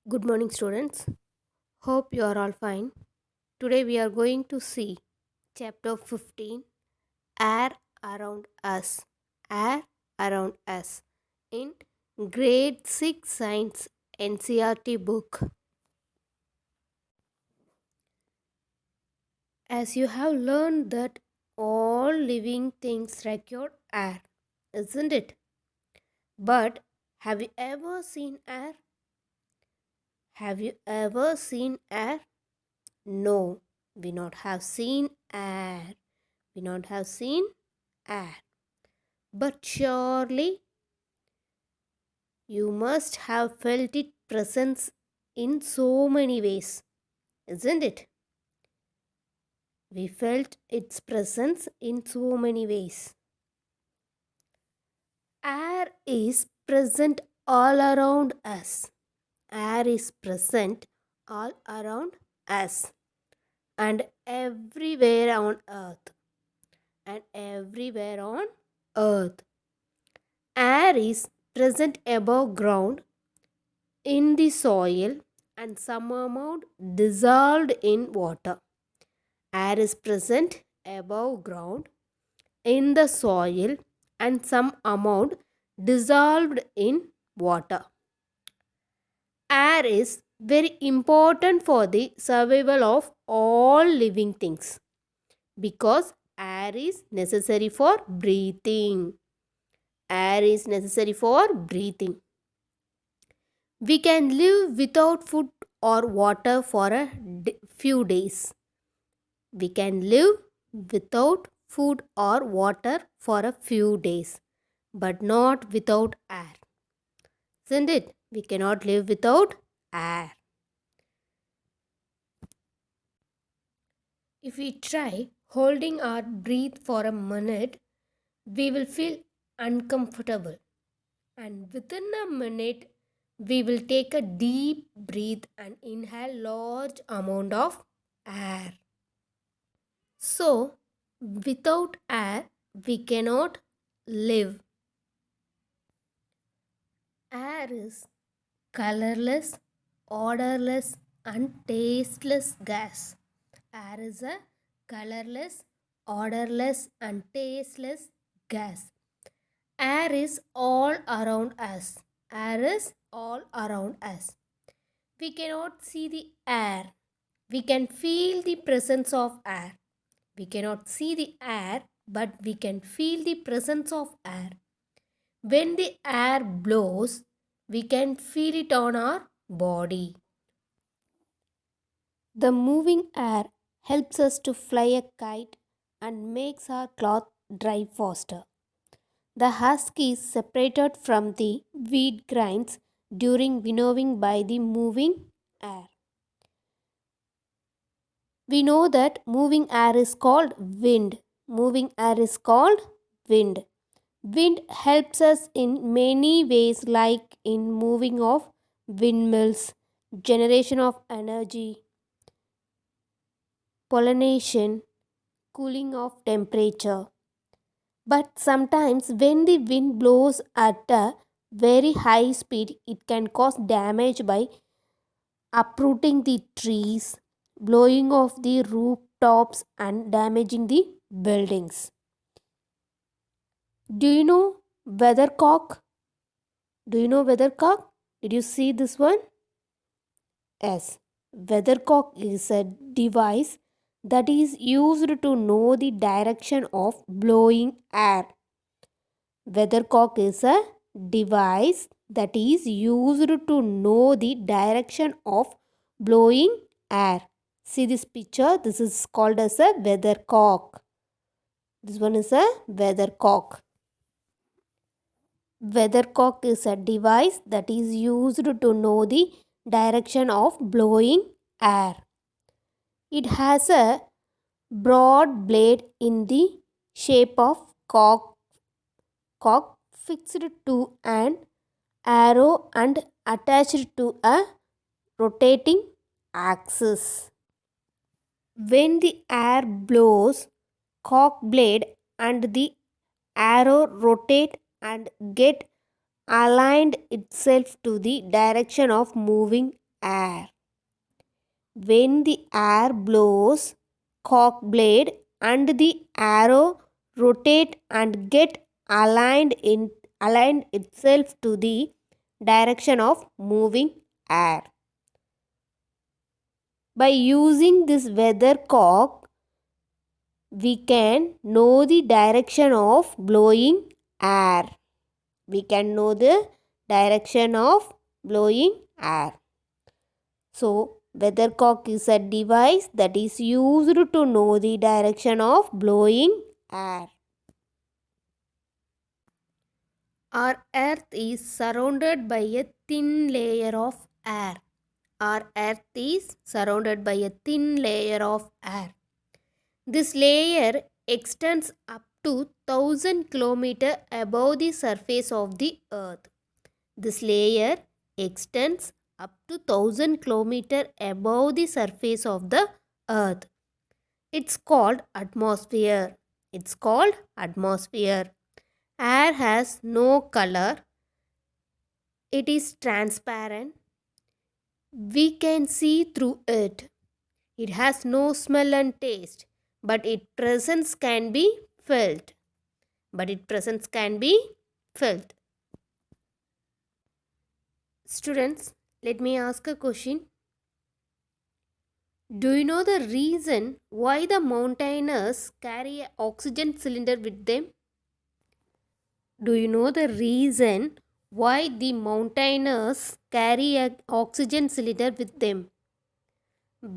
Good morning, students. Hope you are all fine. Today we are going to see chapter 15, Air Around Us. Air Around Us in grade 6 science NCRT book. As you have learned that all living things require air, isn't it? But have you ever seen air? Have you ever seen air? No, we not have seen air. We not have seen air. But surely you must have felt its presence in so many ways, isn't it? We felt its presence in so many ways. Air is present all around us. Air is present all around us and everywhere on earth. And everywhere on earth. Air is present above ground, in the soil, and some amount dissolved in water. Air is present above ground, in the soil, and some amount dissolved in water. Air is very important for the survival of all living things because air is necessary for breathing. Air is necessary for breathing. We can live without food or water for a few days. We can live without food or water for a few days, but not without air. Isn't it? We cannot live without air. If we try holding our breath for a minute, we will feel uncomfortable. And within a minute, we will take a deep breath and inhale large amount of air. So, without air, we cannot live. Air is colorless, odorless, and tasteless gas. Air is a colorless, odorless, and tasteless gas. Air is all around us. Air is all around us. We cannot see the air. We can feel the presence of air. We cannot see the air, but we can feel the presence of air. When the air blows, we can feel it on our body. The moving air helps us to fly a kite and makes our cloth dry faster. The husk is separated from the wheat grains during winnowing by the moving air. We know that moving air is called wind. Moving air is called wind. Wind helps us in many ways, like in moving of windmills, generation of energy, pollination, cooling of temperature. But sometimes, when the wind blows at a very high speed, it can cause damage by uprooting the trees, blowing off the rooftops, and damaging the buildings. Do you know weathercock? Do you know weathercock? Did you see this one? Yes. Weathercock is a device that is used to know the direction of blowing air. Weathercock is a device that is used to know the direction of blowing air. See this picture? This is called as a weathercock. This one is a weathercock. Weathercock is a device that is used to know the direction of blowing air. It has a broad blade in the shape of cock fixed to an arrow and attached to a rotating axis. When the air blows, cock blade and the arrow rotate and get aligned itself to the direction of moving air. When the air blows, cork blade and the arrow rotate and get aligned itself to the direction of moving air. By using this weathercock, we can know the direction of blowing air. We can know the direction of blowing air. So, weathercock is a device that is used to know the direction of blowing air. Our earth is surrounded by a thin layer of air. Our earth is surrounded by a thin layer of air. This layer extends up to 1000 km above the surface of the earth. This layer extends up to 1000 km above the surface of the earth. It's called atmosphere. It's called atmosphere. Air has no color. It is transparent. We can see through it. It has no smell and taste, but its presence can be felt. Students, let me ask a question. Do you know the reason why the mountaineers carry an oxygen cylinder with them? Do you know the reason why the mountaineers carry an oxygen cylinder with them?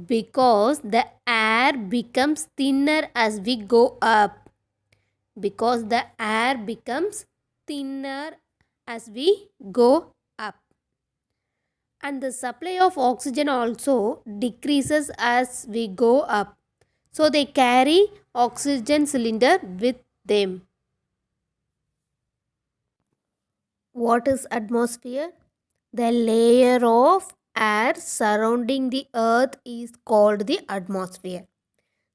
Because the air becomes thinner as we go up. Because the air becomes thinner as we go up. And the supply of oxygen also decreases as we go up. So they carry oxygen cylinder with them. What is atmosphere? The layer of air surrounding the earth is called the atmosphere.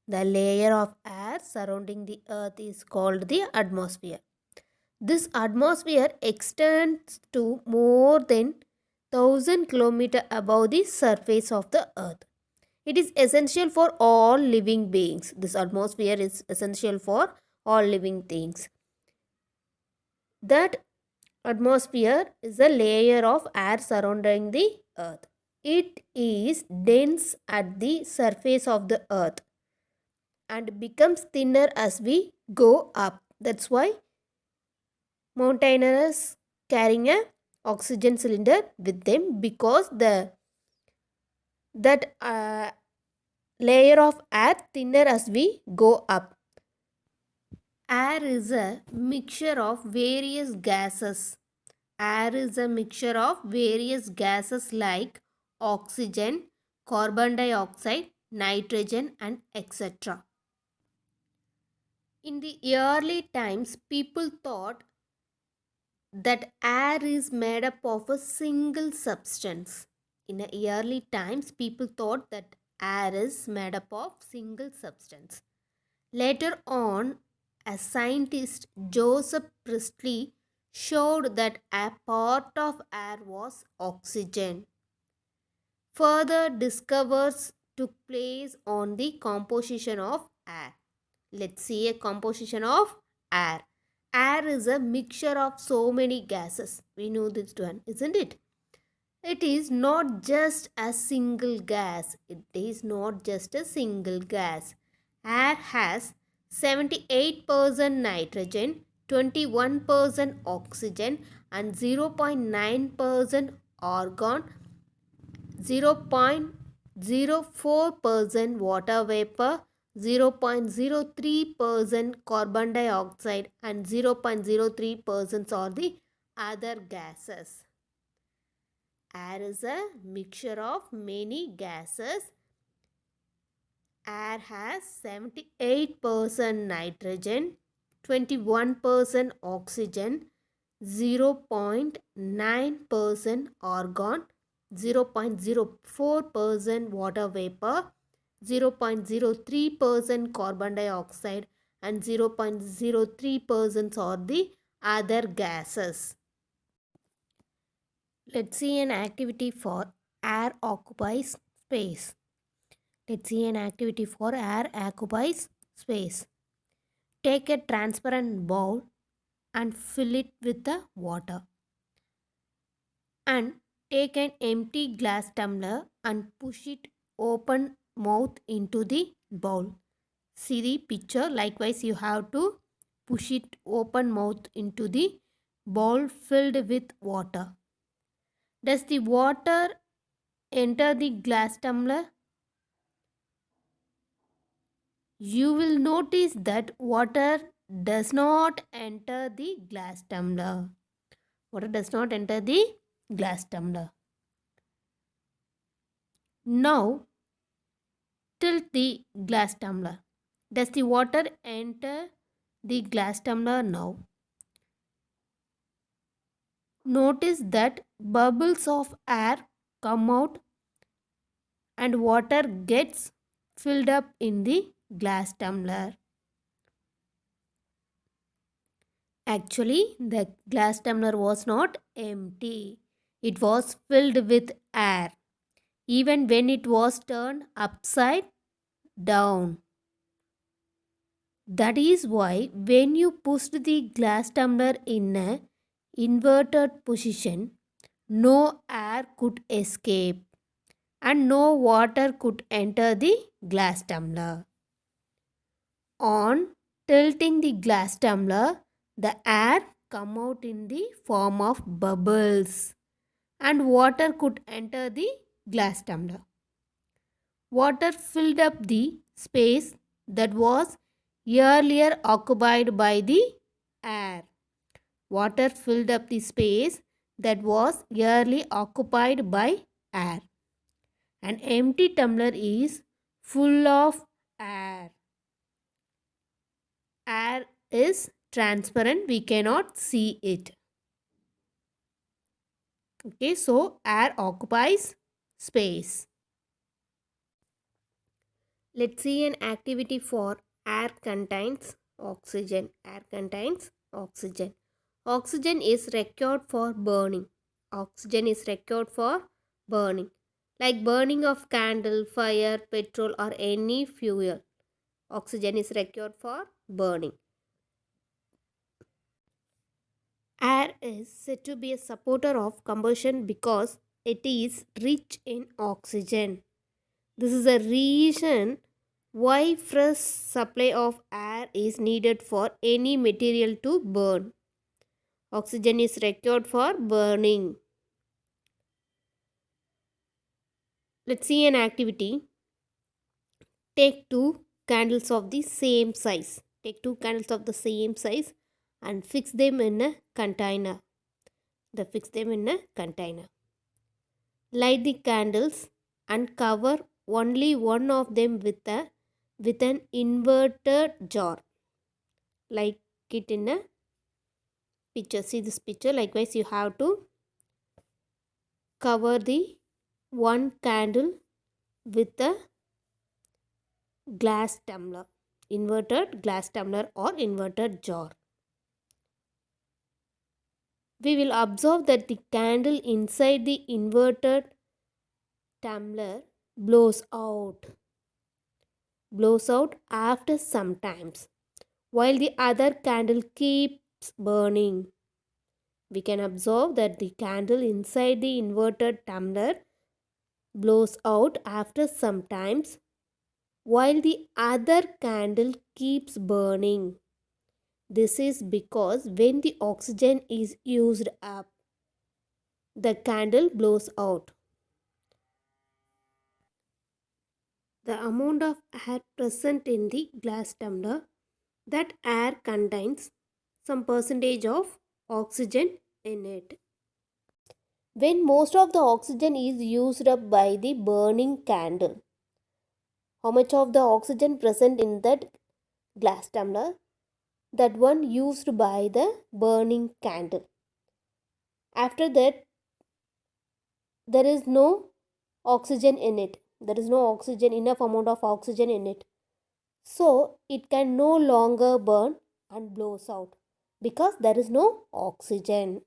The layer of air surrounding the earth is called the atmosphere. This atmosphere extends to more than 1000 km above the surface of the earth. It is essential for all living beings. This atmosphere is essential for all living things. That atmosphere is a layer of air surrounding the earth. It is dense at the surface of the earth and becomes thinner as we go up. That's why mountaineers carrying a oxygen cylinder with them, because that layer of air thinner as we go up. Air is a mixture of various gases. Air is a mixture of various gases like oxygen, carbon dioxide, nitrogen, and etc. In the early times, people thought that air is made up of a single substance. In the early times, people thought that air is made up of single substance. Later on, a scientist, Joseph Priestley, showed that a part of air was oxygen. Further discoveries took place on the composition of air. Let's see a composition of air. Air is a mixture of so many gases. We know this one, isn't it? It is not just a single gas. It is not just a single gas. Air has 78% nitrogen, 21% oxygen, and 0.9% argon, 0.04% water vapor, 0.03% carbon dioxide, and 0.03% are the other gases. Air is a mixture of many gases. Air has 78% nitrogen, 21% oxygen, 0.9% argon, 0.04% water vapor, 0.03% carbon dioxide, and 0.03% are the other gases. Let's see an activity for air occupies space. Let's see an activity for air occupies space. Take a transparent bowl and fill it with the water. And take an empty glass tumbler and push it open mouth into the bowl. See the picture. Likewise, you have to push it open mouth into the bowl filled with water. Does the water enter the glass tumbler? You will notice that water does not enter the glass tumbler. Water does not enter the glass tumbler. Now, tilt the glass tumbler. Does the water enter the glass tumbler now? Notice that bubbles of air come out and water gets filled up in the glass tumbler. Actually, the glass tumbler was not empty. It was filled with air, even when it was turned upside down. That is why when you pushed the glass tumbler in a inverted position, no air could escape and no water could enter the glass tumbler. On tilting the glass tumbler, the air come out in the form of bubbles and water could enter the glass tumbler. Water filled up the space that was earlier occupied by the air. Water filled up the space that was earlier occupied by air. An empty tumbler is full of air. Air is transparent, we cannot see it. Okay, so air occupies space. Let's see an activity for air contains oxygen. Air contains oxygen. Oxygen is required for burning. Oxygen is required for burning. Like burning of candle, fire, petrol or any fuel. Oxygen is required for burning. Air is said to be a supporter of combustion because it is rich in oxygen. This is a reason why fresh supply of air is needed for any material to burn. Oxygen is required for burning. Let's see an activity. Take two candles of the same size. Take two candles of the same size and fix them in a container. Fix them in a container. Light the candles and cover only one of them with an inverted jar. Like it in a picture. See this picture. Likewise, you have to cover the one candle with a glass tumbler, inverted glass tumbler or inverted jar. We will observe that the candle inside the inverted tumbler blows out after some times, while the other candle keeps burning. We can observe that the candle inside the inverted tumbler blows out after some times, while the other candle keeps burning. This is because when the oxygen is used up, the candle blows out. The amount of air present in the glass tumbler, that air contains some percentage of oxygen in it. When most of the oxygen is used up by the burning candle, how much of the oxygen present in that glass tumbler? That one used by the burning candle. After that, there is no oxygen in it. There is no oxygen, enough amount of oxygen in it. So it can no longer burn and blows out because there is no oxygen.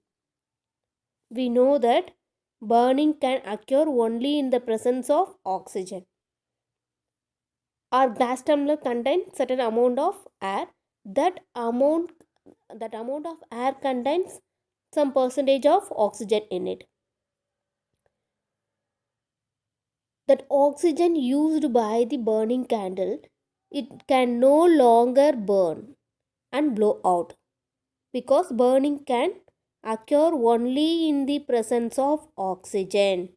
We know that burning can occur only in the presence of oxygen. Our gas tumbler contains certain amount of air. That amount of air contains some percentage of oxygen in it. That oxygen used by the burning candle, it can no longer burn and blow out, because burning can occur only in the presence of oxygen.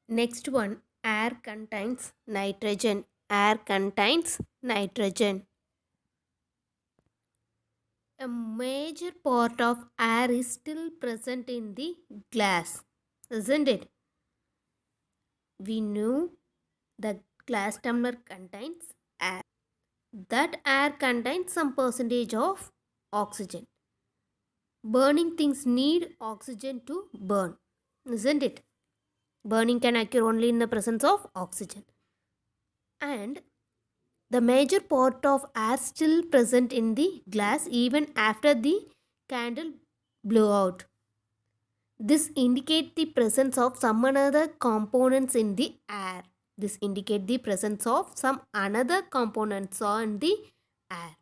Next one, air contains nitrogen. Air contains nitrogen. A major part of air is still present in the glass, isn't it? We knew the glass tumbler contains air. That air contains some percentage of oxygen. Burning things need oxygen to burn, isn't it? Burning can occur only in the presence of oxygen. And the major part of air still present in the glass even after the candle blow out. This indicates the presence of some other components in the air. This indicates the presence of some another components on the air,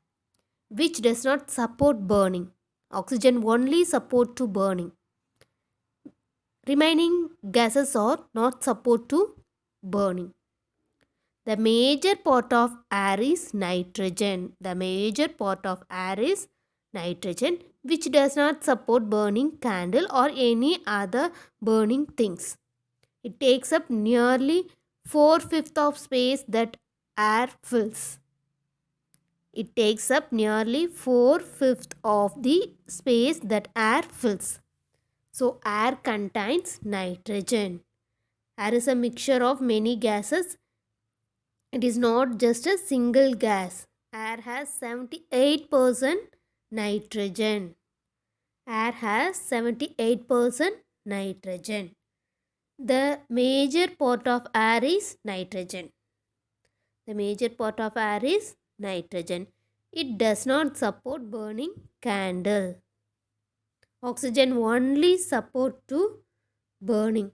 which does not support burning. Oxygen only support to burning. Remaining gases are not support to burning. The major part of air is nitrogen. The major part of air is nitrogen, which does not support burning candle or any other burning things. It takes up nearly 4/5 of space that air fills. It takes up nearly 4/5 of the space that air fills. So air contains nitrogen. Air is a mixture of many gases. It is not just a single gas. Air has 78% nitrogen. Air has 78% nitrogen. The major part of air is nitrogen. The major part of air is nitrogen. It does not support burning candle. Oxygen only support to burning.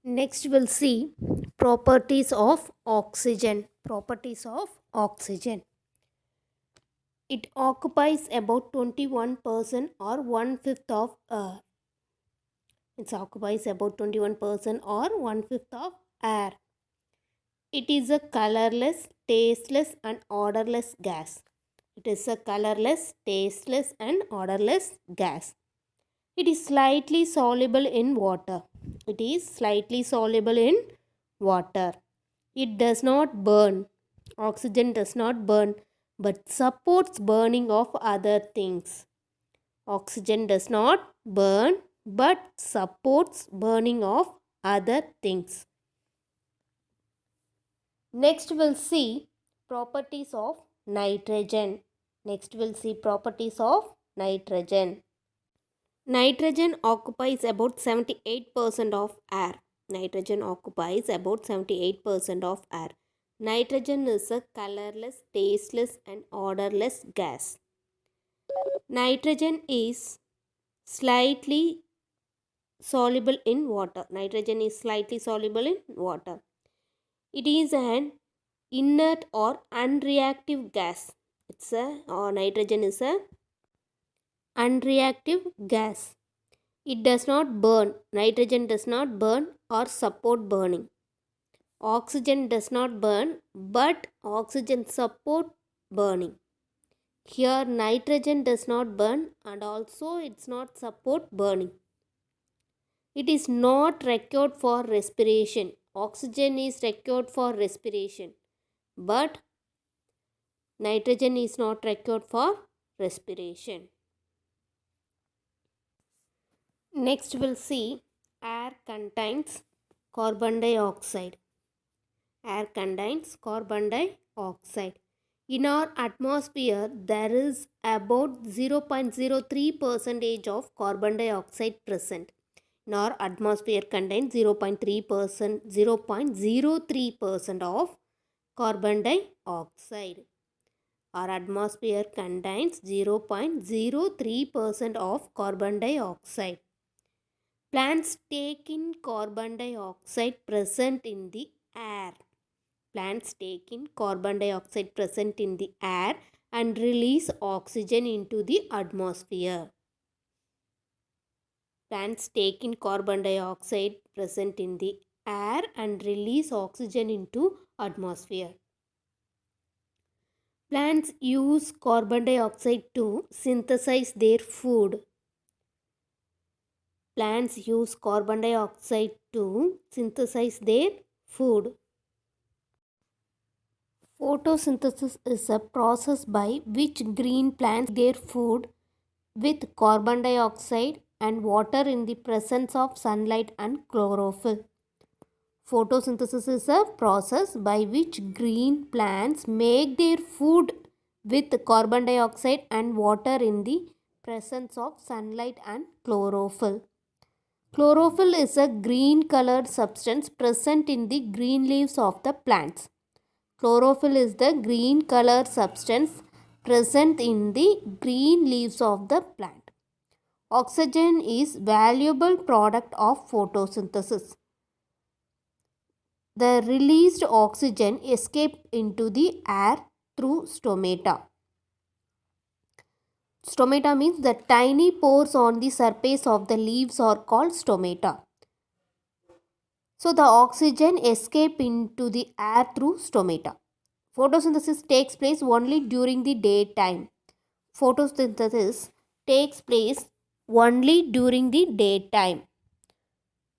Next we'll see properties of oxygen. Properties of oxygen. It occupies about 21% or 1/5 of air. It occupies about 21% or 1/5 of air. It is a colorless, tasteless and odorless gas. It is a colorless, tasteless and odorless gas. It is slightly soluble in water. It is slightly soluble in water. It does not burn. Oxygen does not burn but supports burning of other things. Oxygen does not burn but supports burning of other things. Next we'll see properties of nitrogen. Next we'll see properties of nitrogen. Nitrogen occupies about 78% of air. Nitrogen occupies about 78% of air. Nitrogen is a colorless, tasteless and odorless gas. Nitrogen is slightly soluble in water. Nitrogen is slightly soluble in water. It is an inert or unreactive gas. Nitrogen is a unreactive gas. It does not burn. Nitrogen does not burn or support burning. Oxygen does not burn but oxygen support burning. Here nitrogen does not burn and also it's not support burning. It is not required for respiration. Oxygen is required for respiration but nitrogen is not required for respiration. Next we'll see air contains carbon dioxide. Air contains carbon dioxide. In our atmosphere, there is about 0.03% of carbon dioxide present. In our atmosphere contains 0.03% of carbon dioxide. Our atmosphere contains 0.03% of carbon dioxide. Plants take in carbon dioxide present in the air. Plants take in carbon dioxide present in the air and release oxygen into the atmosphere. Plants take in carbon dioxide present in the air and release oxygen into atmosphere. Plants use carbon dioxide to synthesize their food. Plants use carbon dioxide to synthesize their food. Photosynthesis is a process by which green plants their food with carbon dioxide and water in the presence of sunlight and chlorophyll. Photosynthesis is a process by which green plants make their food with carbon dioxide and water in the presence of sunlight and chlorophyll. Chlorophyll is a green colored substance present in the green leaves of the plants. Chlorophyll is the green colored substance present in the green leaves of the plant. Oxygen is valuable product of photosynthesis. The released oxygen escapes into the air through stomata. Stomata means the tiny pores on the surface of the leaves are called stomata. So the oxygen escapes into the air through stomata. Photosynthesis takes place only during the daytime. Photosynthesis takes place only during the daytime.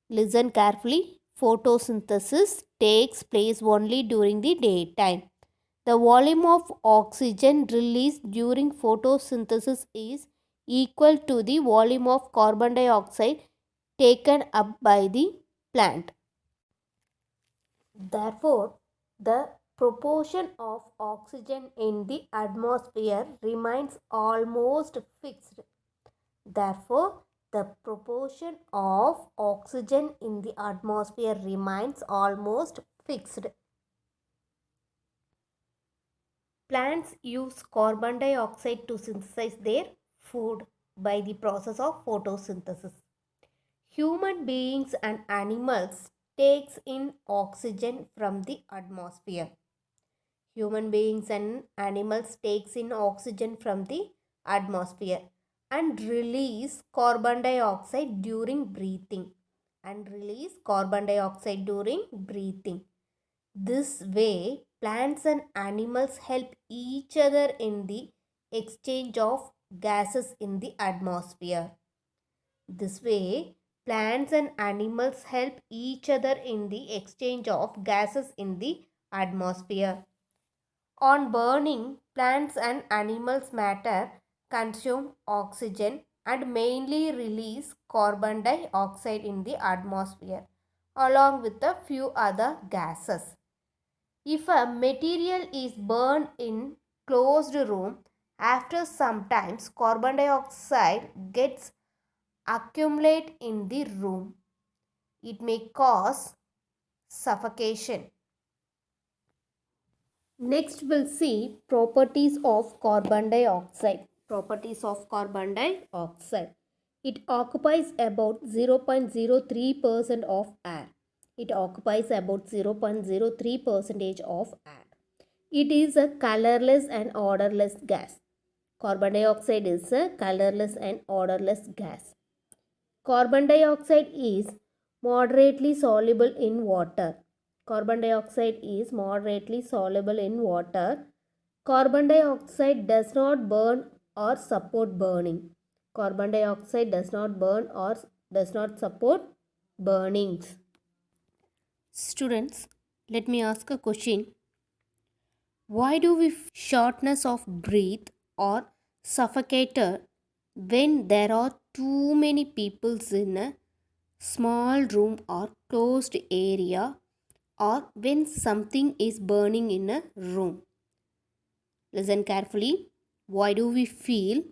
Listen carefully. Photosynthesis takes place only during the daytime. The volume of oxygen released during photosynthesis is equal to the volume of carbon dioxide taken up by the plant. Therefore, the proportion of oxygen in the atmosphere remains almost fixed. Therefore, the proportion of oxygen in the atmosphere remains almost fixed. Plants use carbon dioxide to synthesize their food by the process of photosynthesis. Human beings and animals takes in oxygen from the atmosphere. Human beings and animals takes in oxygen from the atmosphere and release carbon dioxide during breathing. This way, plants and animals help each other in the exchange of gases in the atmosphere. This way, plants and animals help each other in the exchange of gases in the atmosphere. On burning, plants and animals matter consume oxygen and mainly release carbon dioxide in the atmosphere along with a few other gases. If a material is burned in closed room, after some time carbon dioxide gets accumulate in the room. It may cause suffocation. Next we'll see properties of carbon dioxide. Properties of carbon dioxide. It occupies about 0.03% of air. It occupies about 0.03% of air. It is a colorless and odorless gas. Carbon dioxide is a colorless and odorless gas. Carbon dioxide is moderately soluble in water. Carbon dioxide is moderately soluble in water. Carbon dioxide does not burn or support burning. Carbon dioxide does not burn or does not support burnings. Students, let me ask a question. Why do we feel shortness of breath or suffocated when there are too many people in a small room or closed area, or when something is burning in a room? Listen carefully. Why do we feel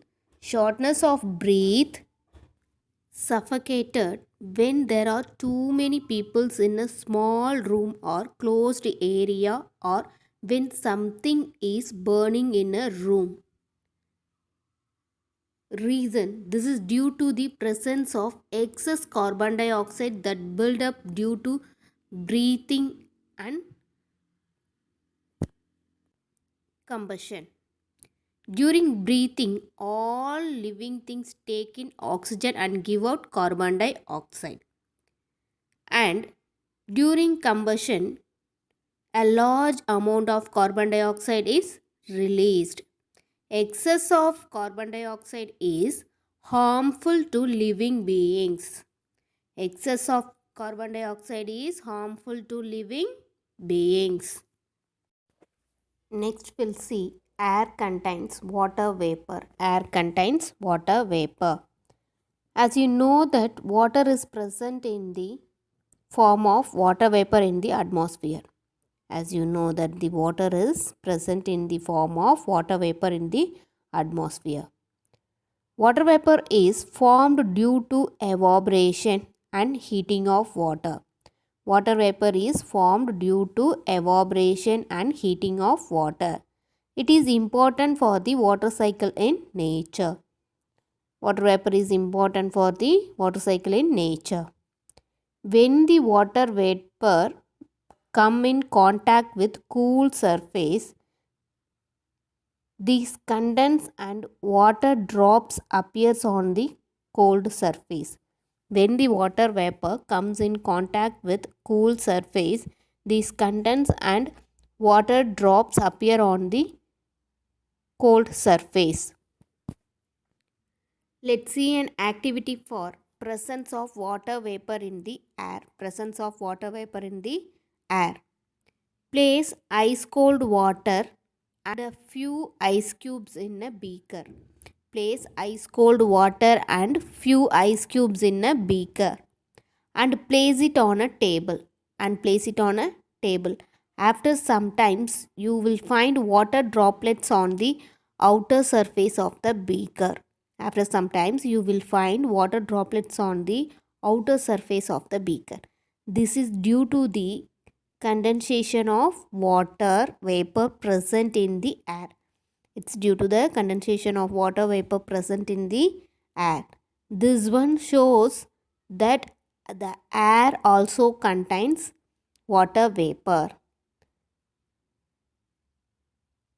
shortness of breath, suffocated when there are too many people in a small room or closed area, or when something is burning in a room. Reason: this is due to the presence of excess carbon dioxide that build up due to breathing and combustion. During breathing, all living things take in oxygen and give out carbon dioxide. And during combustion, a large amount of carbon dioxide is released. Excess of carbon dioxide is harmful to living beings. Excess of carbon dioxide is harmful to living beings. Next we'll see air contains water vapor. Air contains water vapor. As you know that water is present in the form of water vapor in the atmosphere. As you know that the water is present in the form of water vapor in the atmosphere. Water vapor is formed due to evaporation and heating of water. Water vapor is formed due to evaporation and heating of water. It is important for the water cycle in nature. Water vapor is important for the water cycle in nature. When the water vapor come in contact with cool surface, these condense and water drops appears on the cold surface. When the water vapor comes in contact with cool surface, these condense and water drops appear on the cold surface. Let's see an activity for presence of water vapor in the air. Presence of water vapor in the air. Place ice cold water and a few ice cubes in a beaker. Place ice cold water and few ice cubes in a beaker and place it on a table. After some times you will find water droplets on the outer surface of the beaker. After some times you will find water droplets on the outer surface of the beaker. This is due to the condensation of water vapor present in the air. It's due to the condensation of water vapor present in the air. This one shows that the air also contains water vapor.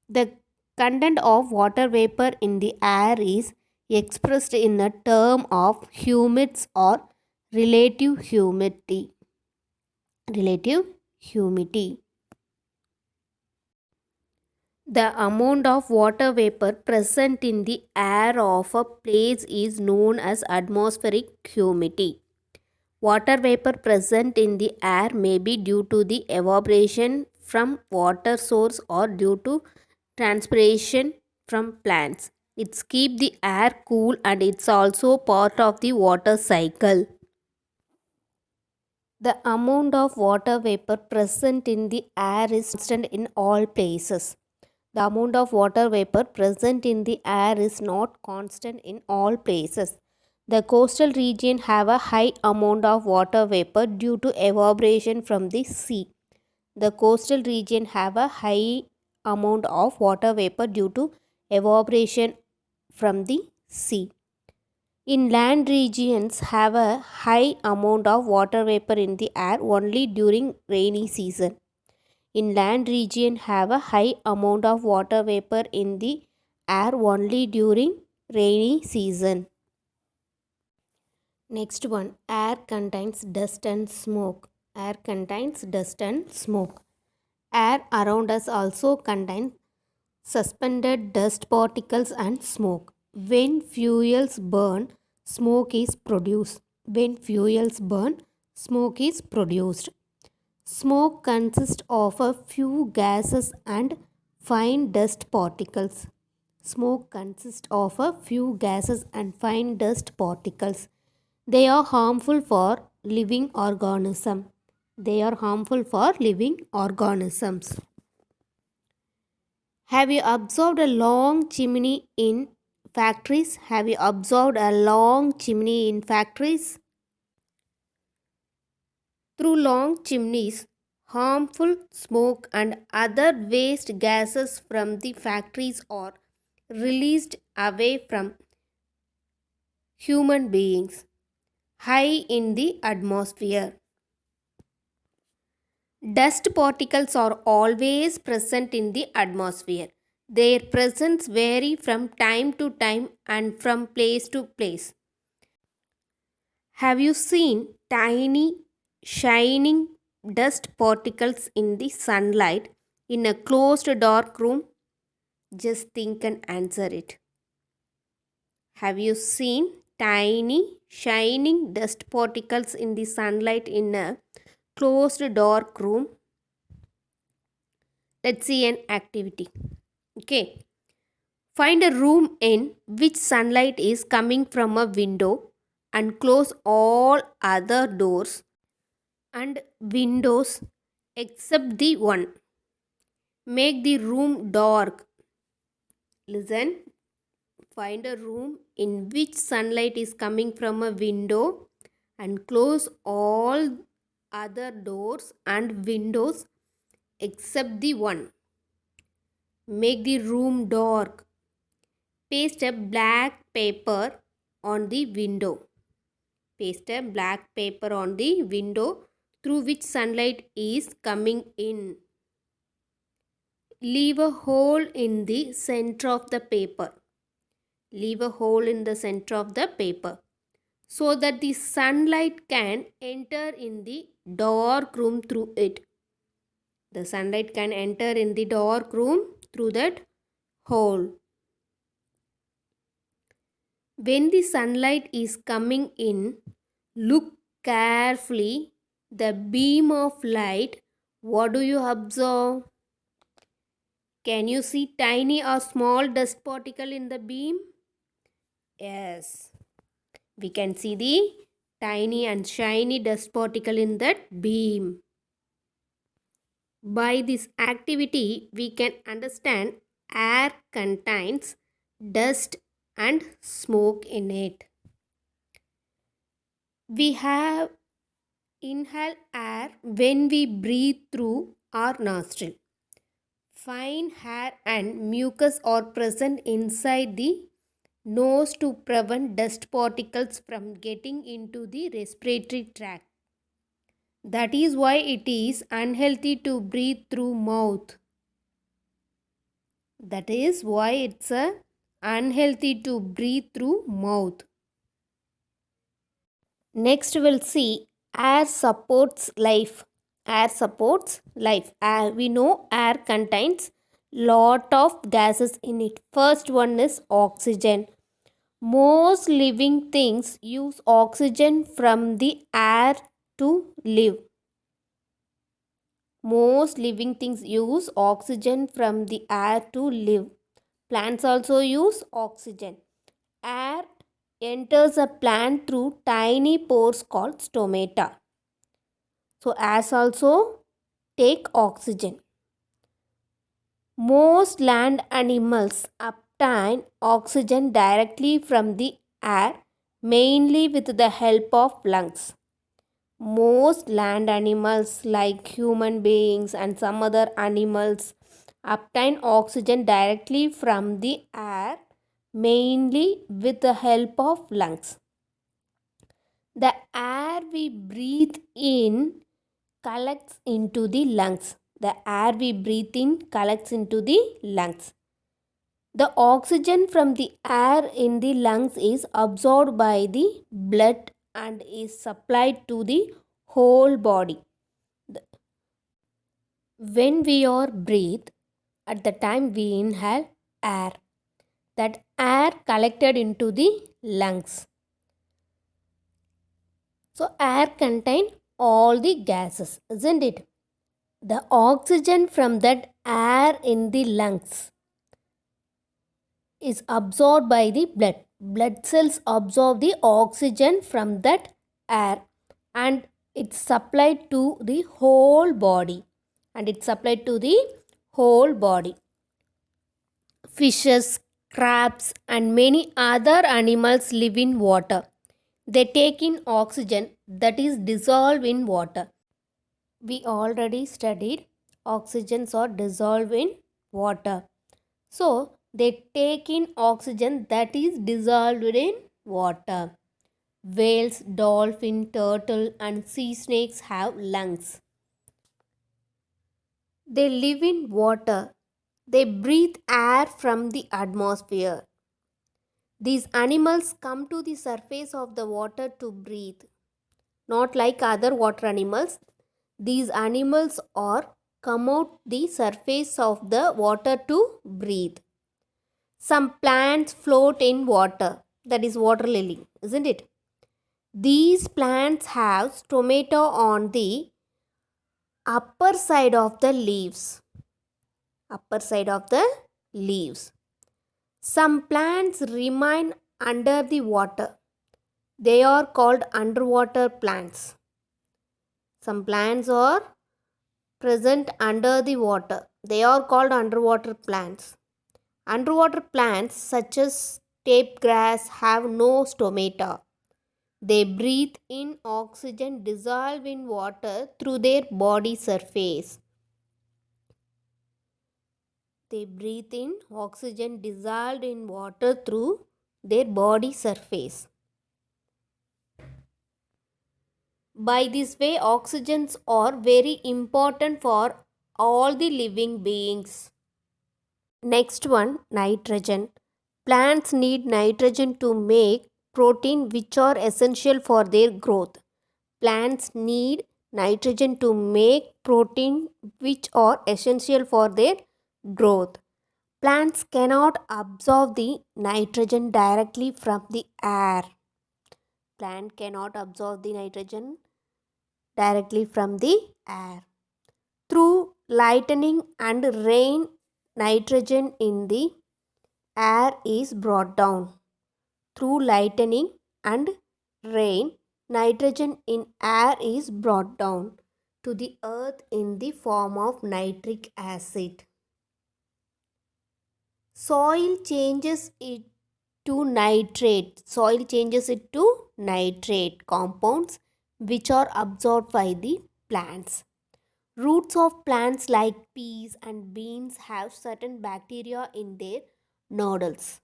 The content of water vapor in the air is expressed in a term of humids or relative humidity. Relative humidity. The amount of water vapor present in the air of a place is known as atmospheric humidity. Water vapor present in the air may be due to the evaporation from water source or due to transpiration from plants. It's keep the air cool and it's also part of the water cycle. The amount of water vapor present in the air is constant in all places. The amount of water vapor present in the air is not constant in all places. The coastal region have a high amount of water vapor due to evaporation from the sea. The coastal region have a high amount of water vapor due to evaporation from the sea. Inland regions have a high amount of water vapor in the air only during rainy season. Inland region have a high amount of water vapor in the air only during rainy season. Next one, air contains dust and smoke. Air contains dust and smoke. Air around us also contains suspended dust particles and smoke. When fuels burn, smoke is produced. When fuels burn, smoke is produced. Smoke consists of a few gases and fine dust particles. Smoke consists of a few gases and fine dust particles. They are harmful for living organisms. They are harmful for living organisms. Have you observed a long chimney in factories? Have you observed a long chimney in factories? Through long chimneys, Harmful smoke and other waste gases from the factories are released away from human beings high in the atmosphere. Dust particles are always present in the atmosphere. Their presence vary from time to time and from place to place. Have you seen tiny shining dust particles in the sunlight in a closed dark room? Just think and answer it. Have you seen tiny shining dust particles in the sunlight in a closed dark room? Let's see an activity. Okay. Find a room in which sunlight is coming from a window and close all other doors and windows except the one. Make the room dark. Listen. Find a room in which sunlight is coming from a window and close all other doors and windows except the one. Make the room dark. Paste a black paper on the window. Paste a black paper on the window through which sunlight is coming in. Leave a hole in the center of the paper. Leave a hole in the center of the paper so that the sunlight can enter in the dark room through it. The sunlight can enter in the dark room through that hole. When the sunlight is coming in, look carefully. The beam of light, what do you observe? Can you see tiny or small dust particle in the beam? Yes. We can see the tiny and shiny dust particle in that beam. By this activity, we can understand air contains dust and smoke in it. We have inhale air when we breathe through our nostril. Fine hair and mucus are present inside the nose to prevent dust particles from getting into the respiratory tract. That is why it is unhealthy to breathe through mouth. That is why it's unhealthy to breathe through mouth. Next we'll see air supports life. Air supports life. We know air contains lot of gases in it. First one is oxygen. Most living things use oxygen from the air to live. Most living things use oxygen from the air to live. Plants also use oxygen. Air enters a plant through tiny pores called stomata. So, ants also take oxygen. Most land animals obtain oxygen directly from the air, mainly with the help of lungs. Most land animals, like human beings and some other animals, obtain oxygen directly from the air, mainly with the help of lungs. The air we breathe in collects into the lungs. The air we breathe in collects into the lungs. The oxygen from the air in the lungs is absorbed by the blood and is supplied to the whole body. When we are breathe, at the time we inhale air. That air collected into the lungs. So air contains all the gases, isn't it? The oxygen from that air in the lungs is absorbed by the blood. Blood cells absorb the oxygen from that air and it's supplied to the whole body. Fishes, crabs and many other animals live in water. They take in oxygen that is dissolved in water. We already studied oxygens are dissolved in water. So they take in oxygen that is dissolved in water. Whales, dolphin, turtle and sea snakes have lungs. They live in water. They breathe air from the atmosphere. These animals come to the surface of the water to breathe. Not like other water animals. These animals are come out the surface of the water to breathe. Some plants float in water. That is water lily, isn't it? These plants have stomata on the upper side of the leaves. Upper side of the leaves. Some plants remain under the water. They are called underwater plants. Some plants are present under the water. They are called underwater plants. Underwater plants such as tape grass have no stomata. They breathe in oxygen dissolved in water through their body surface. They breathe in oxygen dissolved in water through their body surface. By this way, oxygens are very important for all the living beings. Next one, nitrogen. Plants need nitrogen to make protein which are essential for their growth. Plants need nitrogen to make protein which are essential for their growth. Plants cannot absorb the nitrogen directly from the air. Plant cannot absorb the nitrogen directly from the air. Through lightning and rain, nitrogen in the air is brought down. Through lightning and rain, nitrogen in air is brought down to the earth in the form of nitric acid. Soil changes it to nitrate. Soil changes it to nitrate compounds which are absorbed by the plants. Roots of plants like peas and beans have certain bacteria in their nodules.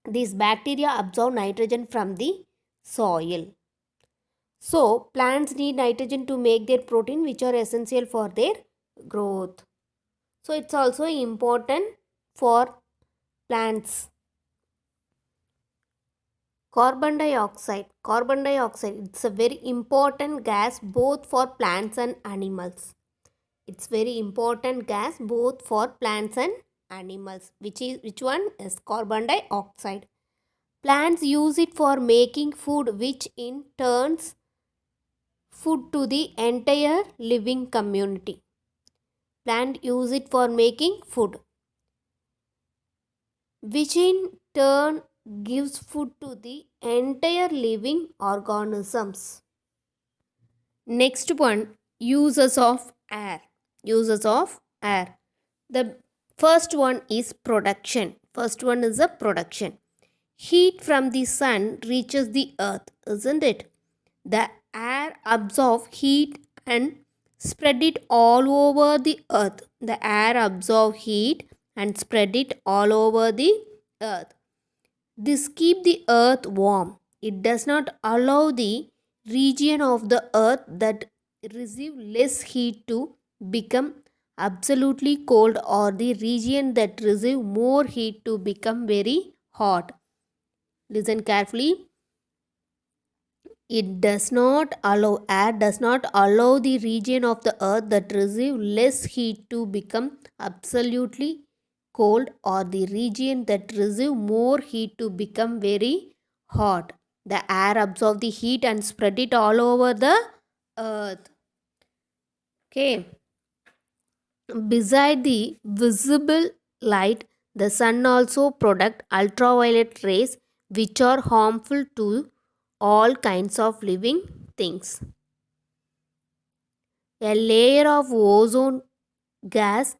These bacteria absorb nitrogen from the soil. So, plants need nitrogen to make their protein which are essential for their growth. So, it's also important for plants. Carbon dioxide. Carbon dioxide, it's a very important gas both for plants and animals. It's very important gas both for plants and animals. Which one is carbon dioxide? Plants use it for making food which in turns food to the entire living community. Plant use it for making food which in turn gives food to the entire living organisms. Next one, uses of air. Uses of air. The first one is production. First one is a production. Heat from the sun reaches the earth, isn't it? The air absorbs heat and spread it all over the earth. The air absorbs heat and spread it all over the earth. This keeps the earth warm. It does not allow the region of the earth that receive less heat to become absolutely cold or the region that receive more heat to become very hot. Listen carefully. It does not allow, air does not allow the region of the earth that receive less heat to become absolutely cold or the region that receive more heat to become very hot. The air absorb the heat and spread it all over the earth. Okay. Beside the visible light, the sun also product ultraviolet rays which are harmful to all kinds of living things. A layer of ozone gas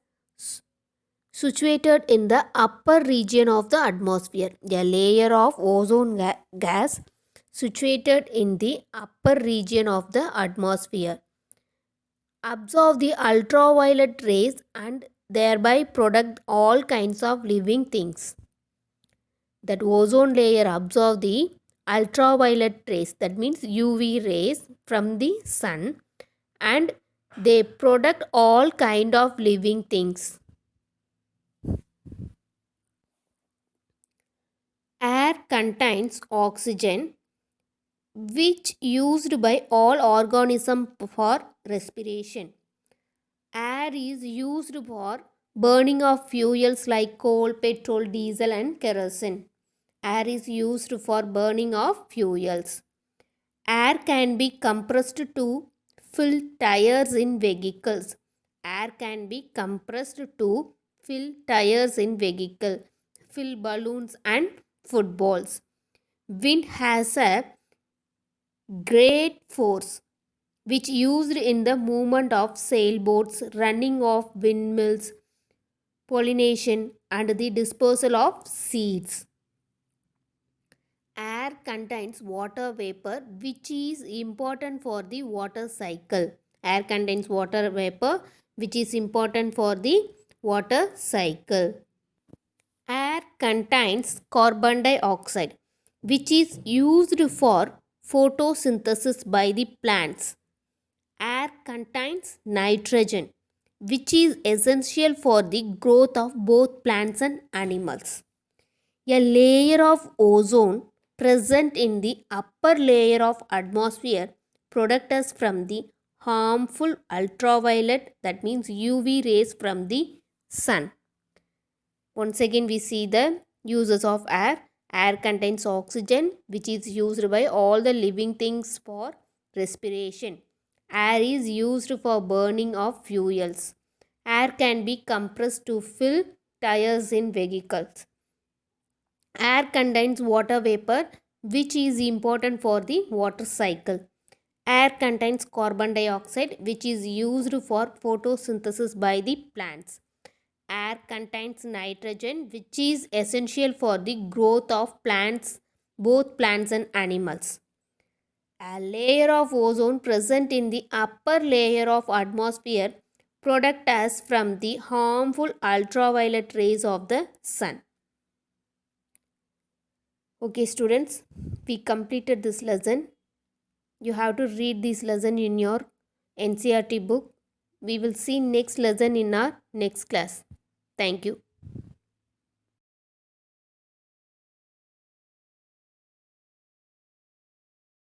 situated in the upper region of the atmosphere. A layer of ozone gas situated in the upper region of the atmosphere. absorb the ultraviolet rays and thereby product all kinds of living things. That ozone layer absorb the ultraviolet rays, that means UV rays from the sun, and they product all kind of living things. Air contains oxygen which used by all organisms for respiration. Air is used for burning of fuels like coal, petrol, diesel and kerosene. Air is used for burning of fuels. Air can be compressed to fill tires in vehicles. Air can be compressed to fill tires in vehicle, fill balloons and footballs. Wind has a great force which used in the movement of sailboats, running of windmills, pollination and the dispersal of seeds. Air contains water vapor which is important for the water cycle. Air contains water vapor which is important for the water cycle. Air contains carbon dioxide which is used for photosynthesis by the plants. Air contains nitrogen which is essential for the growth of both plants and animals. A layer of ozone present in the upper layer of atmosphere protects us from the harmful ultraviolet, that means UV rays from the sun. Once again we see the uses of air. Air contains oxygen which is used by all the living things for respiration. Air is used for burning of fuels. Air can be compressed to fill tires in vehicles. Air contains water vapor which is important for the water cycle. Air contains carbon dioxide which is used for photosynthesis by the plants. Air contains nitrogen which is essential for the growth of plants, both plants and animals. A layer of ozone present in the upper layer of atmosphere protects us from the harmful ultraviolet rays of the sun. Okay students, we completed this lesson. You have to read this lesson in your NCERT book. We will see next lesson in our next class. Thank you.